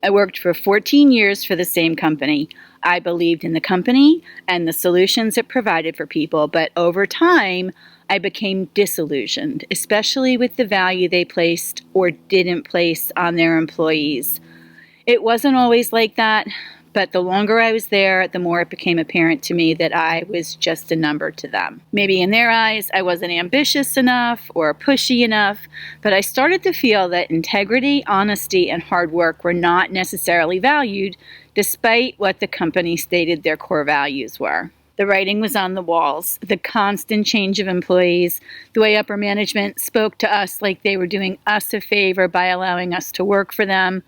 I worked for 14 years for the same company. I believed in the company and the solutions it provided for people, but over time, I became disillusioned, especially with the value they placed or didn't place on their employees. It wasn't always like that, but the longer I was there, the more it became apparent to me that I was just a number to them. Maybe in their eyes, I wasn't ambitious enough or pushy enough, but I started to feel that integrity, honesty, and hard work were not necessarily valued, despite what the company stated their core values were. The writing was on the walls, the constant change of employees, the way upper management spoke to us like they were doing us a favor by allowing us to work for them.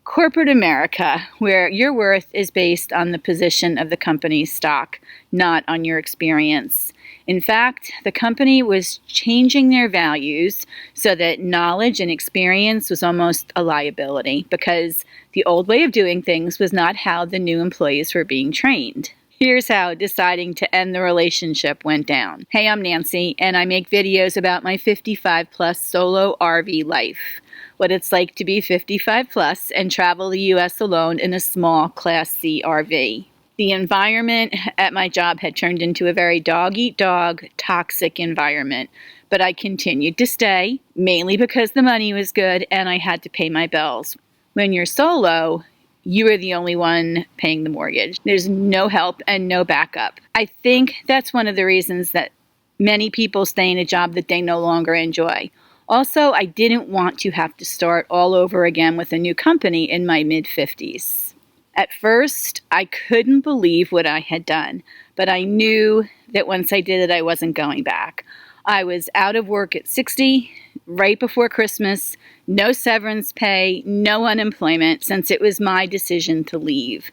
Corporate America, where your worth is based on the position of the company's stock, not on your experience. In fact, the company was changing their values so that knowledge and experience was almost a liability because the old way of doing things was not how the new employees were being trained. Here's how deciding to end the relationship went down. Hey, I'm Nancy, and I make videos about my 55-plus solo RV life. What it's like to be 55 plus and travel the U.S. alone in a small Class C RV. The environment at my job had turned into a very dog-eat-dog, toxic environment, but I continued to stay, mainly because the money was good and I had to pay my bills. When you're solo, you are the only one paying the mortgage. There's no help and no backup. I think that's one of the reasons that many people stay in a job that they no longer enjoy. Also, I didn't want to have to start all over again with a new company in my mid-50s. At first, I couldn't believe what I had done, but I knew that once I did it, I wasn't going back. I was out of work at 60, right before Christmas, no severance pay, no unemployment, since it was my decision to leave.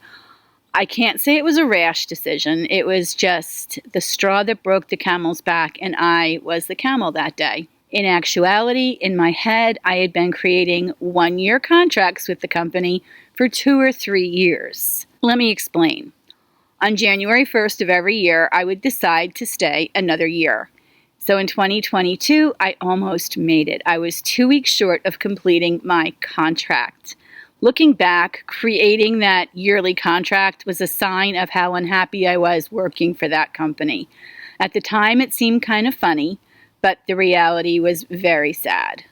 I can't say it was a rash decision. It was just the straw that broke the camel's back, and I was the camel that day. In actuality, in my head, I had been creating one-year contracts with the company for 2 or 3 years. Let me explain. On January 1st of every year, I would decide to stay another year. So in 2022, I almost made it. I was 2 weeks short of completing my contract. Looking back, creating that yearly contract was a sign of how unhappy I was working for that company. At the time, it seemed kind of funny, but the reality was very sad.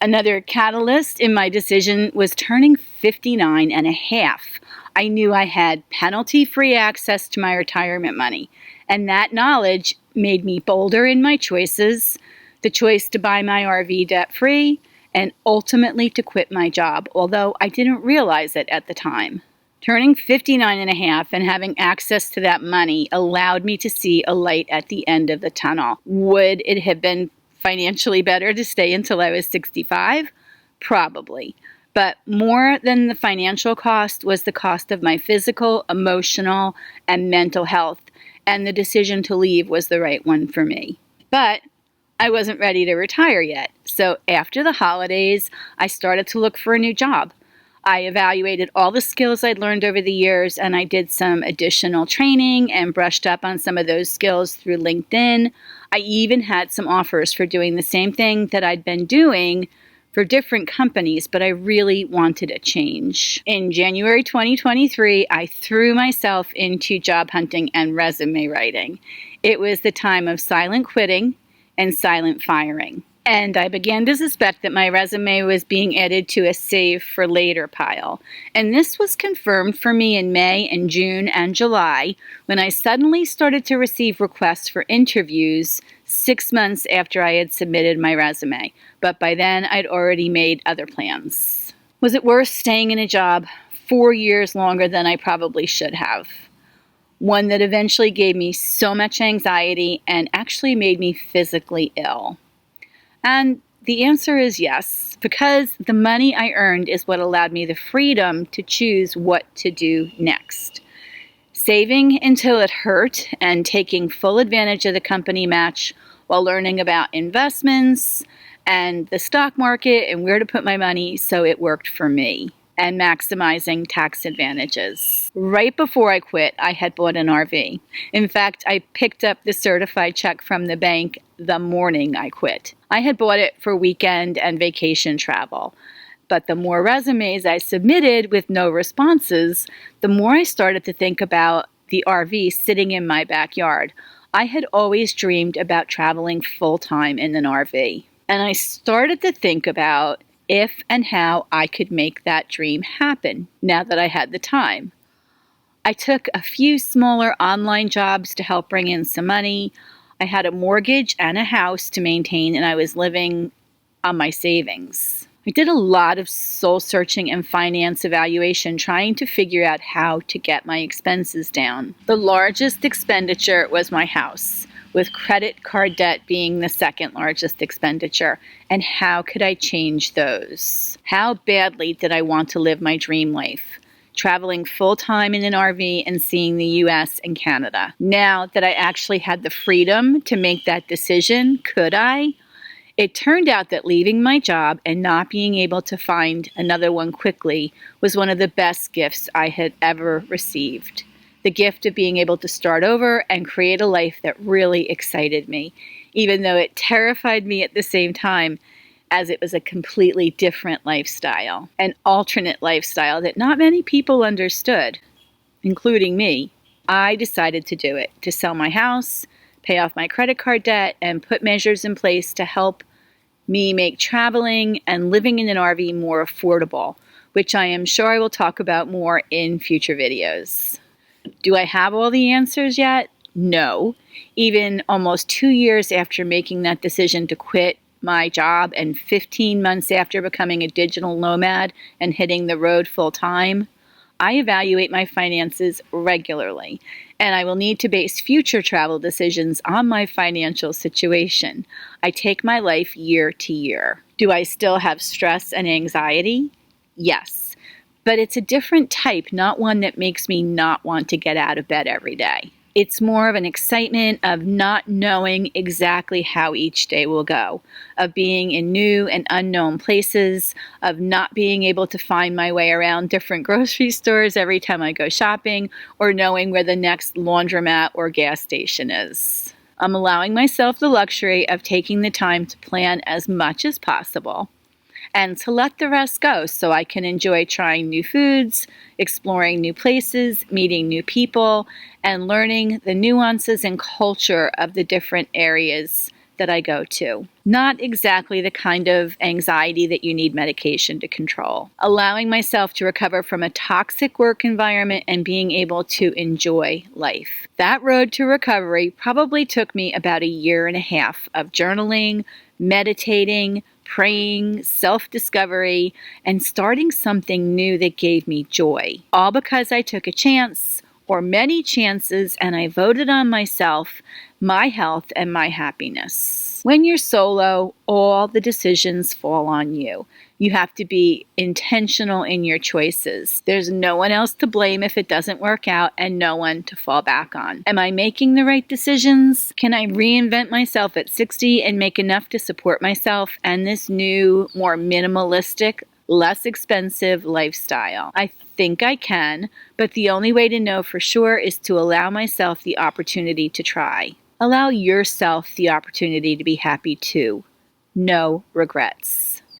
Another catalyst in my decision was turning 59 and a half. I knew I had penalty-free access to my retirement money, and that knowledge made me bolder in my choices, the choice to buy my RV debt-free, and ultimately to quit my job, although I didn't realize it at the time. Turning 59 and a half and having access to that money allowed me to see a light at the end of the tunnel. Would it have been financially better to stay until I was 65? Probably. But more than the financial cost was the cost of my physical, emotional, and mental health, and the decision to leave was the right one for me. But I wasn't ready to retire yet, so after the holidays, I started to look for a new job. I evaluated all the skills I'd learned over the years, and I did some additional training and brushed up on some of those skills through LinkedIn. I even had some offers for doing the same thing that I'd been doing for different companies, but I really wanted a change. In January 2023, I threw myself into job hunting and resume writing. It was the time of silent quitting and silent firing. And I began to suspect that my resume was being added to a save for later pile. And this was confirmed for me in May and June and July when I suddenly started to receive requests for interviews 6 months after I had submitted my resume. But by then, I'd already made other plans. Was it worth staying in a job 4 years longer than I probably should have? One that eventually gave me so much anxiety and actually made me physically ill. And the answer is yes, because the money I earned is what allowed me the freedom to choose what to do next. Saving until it hurt and taking full advantage of the company match while learning about investments and the stock market and where to put my money, so it worked for me. and maximizing tax advantages. Right before I quit, I had bought an RV. In fact, I picked up the certified check from the bank the morning I quit. I had bought it for weekend and vacation travel. But the more resumes I submitted with no responses, the more I started to think about the RV sitting in my backyard. I had always dreamed about traveling full-time in an RV. And I started to think about if and how I could make that dream happen now that I had the time. I took a few smaller online jobs to help bring in some money. I had a mortgage and a house to maintain, and I was living on my savings. I did a lot of soul searching and finance evaluation, trying to figure out how to get my expenses down. The largest expenditure was my house, with credit card debt being the second largest expenditure. And how could I change those? How badly did I want to live my dream life? Traveling full-time in an RV and seeing the US and Canada. Now that I actually had the freedom to make that decision, could I? It turned out that leaving my job and not being able to find another one quickly was one of the best gifts I had ever received. The gift of being able to start over and create a life that really excited me, even though it terrified me at the same time, as it was a completely different lifestyle, an alternate lifestyle that not many people understood, including me. I decided to do it, to sell my house, pay off my credit card debt, and put measures in place to help me make traveling and living in an RV more affordable, which I am sure I will talk about more in future videos. Do I have all the answers yet? No. Even almost 2 years after making that decision to quit my job and 15 months after becoming a digital nomad and hitting the road full time, I evaluate my finances regularly, and I will need to base future travel decisions on my financial situation. I take my life year to year. Do I still have stress and anxiety? Yes, but it's a different type, not one that makes me not want to get out of bed every day. It's more of an excitement of not knowing exactly how each day will go, of being in new and unknown places, of not being able to find my way around different grocery stores every time I go shopping, or knowing where the next laundromat or gas station is. I'm allowing myself the luxury of taking the time to plan as much as possible and to let the rest go so I can enjoy trying new foods, exploring new places, meeting new people, and learning the nuances and culture of the different areas that I go to. Not exactly the kind of anxiety that you need medication to control. Allowing myself to recover from a toxic work environment and being able to enjoy life. That road to recovery probably took me about 1.5 years of journaling, meditating, praying, self-discovery, and starting something new that gave me joy. All because I took a chance, or many chances, and I voted on myself, my health, and my happiness. When you're solo, all the decisions fall on you. You have to be intentional in your choices. There's no one else to blame if it doesn't work out and no one to fall back on. Am I making the right decisions? Can I reinvent myself at 60 and make enough to support myself and this new, more minimalistic, less expensive lifestyle? I think I can, but the only way to know for sure is to allow myself the opportunity to try. Allow yourself the opportunity to be happy too. No regrets.